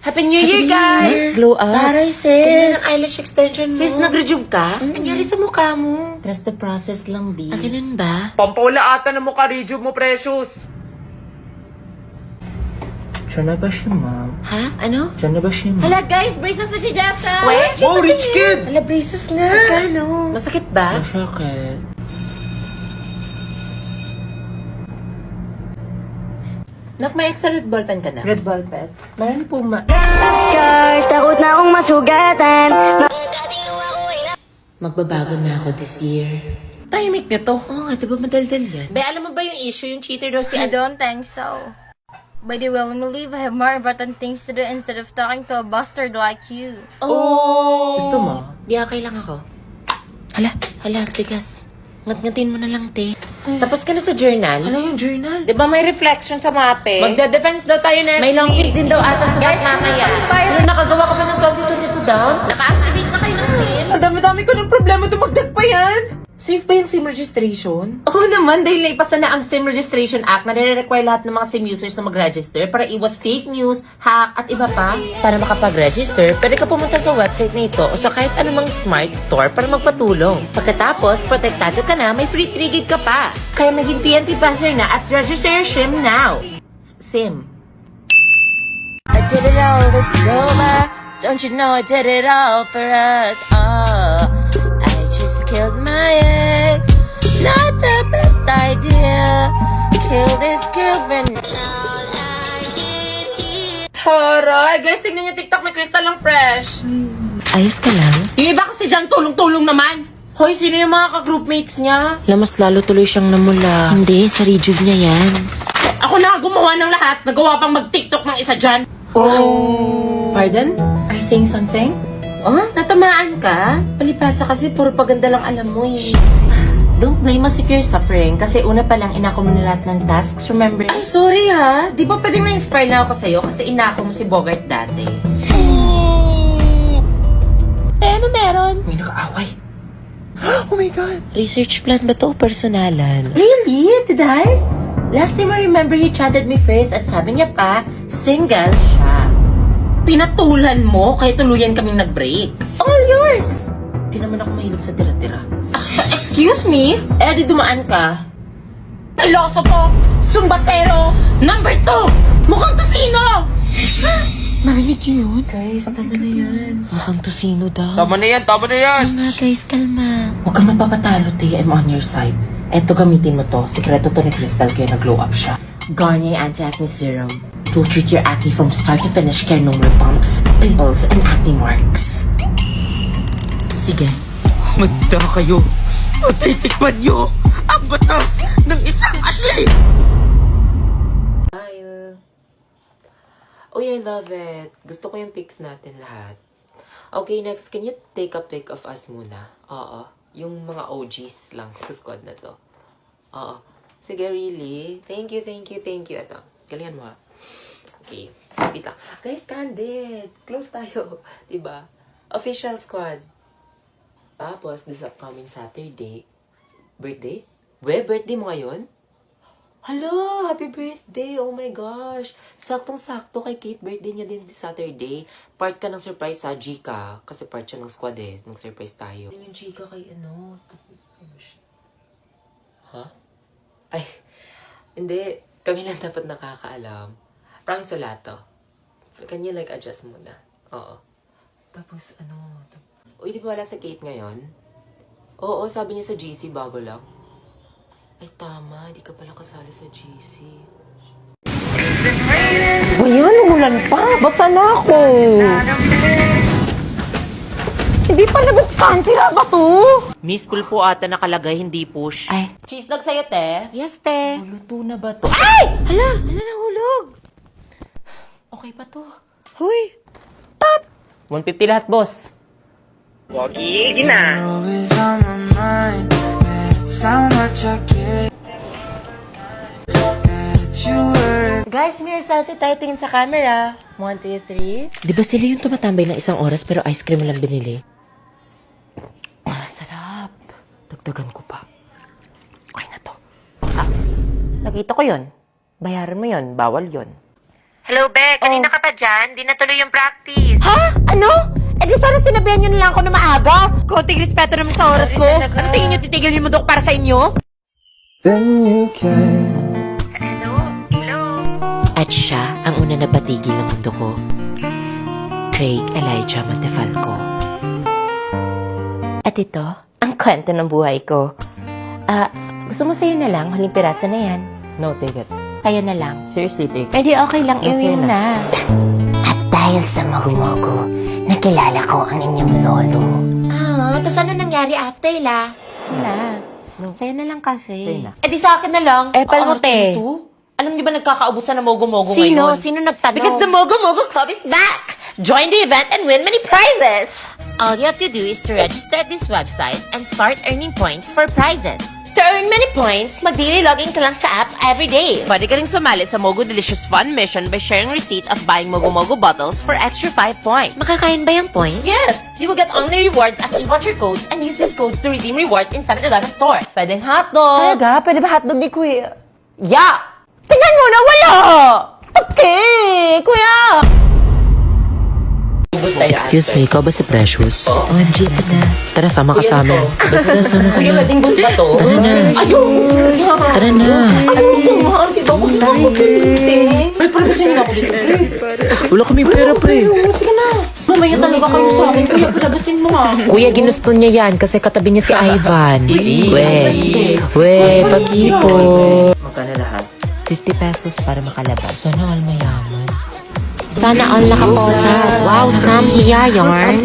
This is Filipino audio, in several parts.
Happy New Year, guys! Next, glow up. Taray, sis. Ganyan ang eyelash extension mo. Sis, nag-rejuve ka? Nangyari sa mukha mo? Trust the process lang, B. Ganun ba? Pampaula ata na mukha, rejuve mo, Precious. Diyan na ba siya, ma'am? Ha? Ano? Diyan na ba siya, ma'am? Hala, guys! Braces na si Jessa! Wait! Wow, rich kid! Hala, braces nga! Magkano? Masakit ba? Masakit. Nak, may extra red ballpen ka na? Red ballpen? Meron po Scars, takot na akong masugatan. Magbabago na ako this year. Tahimik nito. Oo nga, diba madaldal yan? Be, alam mo ba yung issue? Yung cheater daw si I don't think so. By the way, when we leave, I have more important things to do instead of talking to a bastard like you. Oh! Gusto mo? Di okay lang ako. Hala, tigas. Ngat-ngatin mo na lang, te. Tapos ka na sa journal? Ano yung journal? Di ba may reflection sa mape? Magda-defense daw tayo next May long week. quiz din daw ata sa Guys, mamaya. Ano, nakagawa ka ba ng 2022 down? Naka-activate na kayo ng SIM? Ang dami-dami ko ng problema, dumagdag pa yan. Safe ba yung SIM registration? Oo naman, dahil naipasa na ang SIM Registration Act na nire-require lahat ng mga SIM users na mag-register para iwas fake news, hack, at iba pa. Para makapag-register, pwede ka pumunta sa website na ito o sa kahit anumang smart store para magpatulong. Pagkatapos, protektado ka na, may free 3 gig ka pa. Kaya maging PNP passer na at register your SIM now. SIM. I did it all with Soma. Don't you know I did it all for us? Oh, I just killed my ex. Not the best idea. Kill this girlfriend. Taray! Guys, tignan niyo TikTok, may crystal lang fresh. Ayos ka lang? Yung iba kasi dyan, tulong-tulong naman. Hoy, sino yung mga ka-groupmates niya? Mas lalo tuloy siyang namula. Hindi, sa rejuve niya yan. Ako na gumawa ng lahat. Nagawa pang mag-TikTok ng isa dyan. Pardon? Are you saying something? Oh, natamaan ka? Palipasa kasi puro paganda lang alam mo eh. Don't blame us if you're suffering. Kasi una pa lang, inako mo na lahat ng tasks. Remember? Ay, sorry ha. Di ba pwedeng na-inspire na ako sa'yo kasi inako mo si Bogart dati? Ano meron? May nakaaway. Oh my God. Research plan ba to o personalan? Really? Did I? Last time I remember he chatted me first at sabi niya pa, single siya. Pinatulan mo kaya tuluyan kaming nag-break. All yours! Di naman ako mahilig sa tira-tira. Excuse me? Eh, di dumaan ka. Piloso po! Sumbatero! Number 2! Mukhang tosino! Narinig niyo yun? Guys, tama na yan. Mukhang tosino daw. Tama na yan, tama na yan! Nga guys, kalma. Huwag kang mapapatalo, T. I'm on your side. Eto, gamitin mo to. Sikreto to ni Crystal kaya nag-glow up siya. Garnier Anti-Acne Serum. It will treat your acne from start to finish. Kaya no more bumps, pimples, and acne marks. Sige. Magda kayo! Matitikman nyo ang batas ng isang Ashley! Oh, I love it. Gusto ko yung pics natin lahat. Okay, next, can you take a pic of us muna? Oo. Yung mga OGs lang sa squad na to. Oo. Sige, really? Thank you. Ito. Galingan mo ha. Okay. Wait lang. Guys, candid. Close tayo. Diba? Official squad. Tapos, this upcoming Saturday. Birthday? Birthday mo ngayon? Hello! Happy birthday! Oh my gosh! Saktong-sakto kay Kate. Birthday niya din this Saturday. Part ka ng surprise sa Gika. Kasi part siya ng squad eh. Mag-surprise tayo. Yung Gika kay ano? Ha? Ay, hindi. Kami lang dapat nakakaalam. Frank Solato. Can you like adjust muna? Oo. Tapos ano? Uy, di ba wala sa Kate ngayon? Oo, sabi niya sa GC bago lang. Ay, tama. Di ka pala kasali sa GC. Ayan, umulan pa. Basa na ako. Hindi pa nabuksan. Sira ba to? Miss Pool po ata nakalagay, hindi push. Ay. Cheese dog sa'yo, te. Yes, te. Luto na ba to? Ay! Hala! Nahulog! Okay pa to. Huy! 150 lahat, boss. Wagi na. Guys, mirror selfie tayo. Tingin sa camera. 1, 2, 3. Di ba sila yung tumatambay ng isang oras pero ice cream lang binili? Ah, sarap. Dagdagan ko pa. Okay na to. Nakita ko yon. Bayaran mo yon. Bawal yon. Hello, Be. Kanina ka pa dyan? Di natuloy yung practice. Ha? Ano? Eh di sana sinabihan nyo na lang ako na maaga. Konting respeto naman sa oras ko. Ano tingin nyo titigil yung mundok para sa inyo? At siya ang una na patigil ng mundo ko. Craig Elijah Montefalco. At ito, ang kwento ng buhay ko. Gusto mo sa'yo na lang? Huling piraso na yan. No, take it. Sa'yo na lang. Seriously, take it. Pwede okay lang, No, sa'yo iwin na. At dahil sa mogo-mogo, nakilala ko ang inyong lolo. Tapos ano nangyari after la? Wala. Sa'yo na lang kasi. Sa'yo na. Eh di sa akin na lang. Palmote. Alam niyo ba nagkakaubusan ng mogo-mogo Sino? ngayon? Sino nagtanong? Because the Mogo-Mogo Club is back! Join the event and win many prizes! All you have to do is to register at this website and start earning points for prizes. To earn many points, mag-daily login ka lang sa app every day. Pwede ka rin sumali sa Mogo Delicious Fun Mission by sharing receipt of buying Mogo-Mogo bottles for extra 5 points. Makakain ba yung points? Yes! You will get only rewards as you watch your codes and use these codes to redeem rewards in 7-Eleven store. Pwedeng hotdog. Talaga? Pwede ba hotdog ni Kuya? Yeah! Tingnan mo na wala! Okay, kuya! Excuse me, ikaw ba si Precious? OMG, na. Tara, sama ka sa amin. Basta, sama ka na. Wedding booth ba to? Tara na. Tara na. Dito ako sa kulitis. Ay, para ba sa'yo ako dito? Wala kaming pera, pre. Sige na. Mamaya talaga kayo sa akin. Kuya, palabasin mo nga. Kuya, ginusto niya yan kasi katabi niya si Ivan. We, pag-ipo. Magkano lahat? 50 pesos para makalabas. Sana all mayaman. Sana all nakaposas. Wow, Sam, hiya yarn.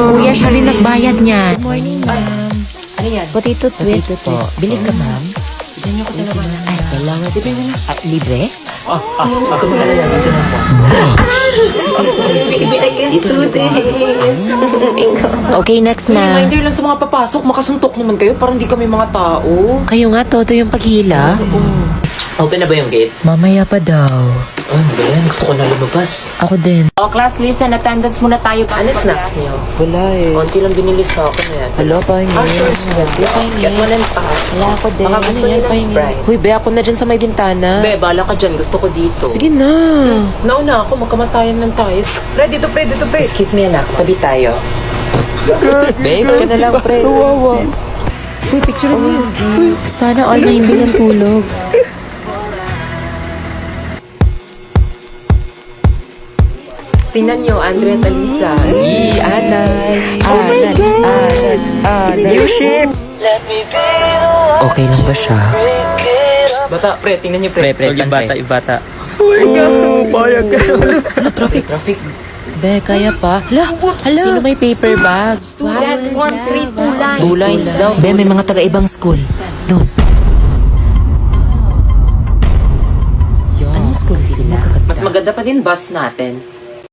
Kuya, siya rin nagbayad niyan. Good morning, ma'am. Ano yan? Potato twist po. Bili ka, ma'am. Ay, kailangan. Libre? Okay, next na. Reminder lang sa mga papasok, makasuntok naman kayo, parang hindi kami mga tao. Kayo nga, todo yung paghila. Open na ba yung gate? Mamaya pa daw. Ay, magaling. Gusto ko na lumabas. Ako din. Class list and attendance muna tayo. Ano snacks niyo? Wala eh. Konti lang binili sa akin na yan. Hello, pahingin. Get one and pass. Wala ako din. Baka gusto niyo ng Sprite. Huy, be, ako na dyan sa may bintana. Be, bala ka dyan. Gusto ko dito. Sige na. Nauna ako. Magkamatayan lang tayo. Excuse me, anak. Tabi tayo. Babe, ka na lang, pre. Kawawa. Uy, picture niyo. Sana all mahimbing ng tulog. Tingnan niyo, Andre at Alisa. Anay. Anay. New ship. Okay lang ba siya? Bata, pre, tingnan niyo, pre. Pre, ibata, ibata. Traffic. Be, kaya pa. Hala, sino may paper bag? Students, forms 3, 2 lines. 2 lines daw. Be, may mga taga-ibang school. Doon. Anong school sila? Mas maganda pa din bus natin.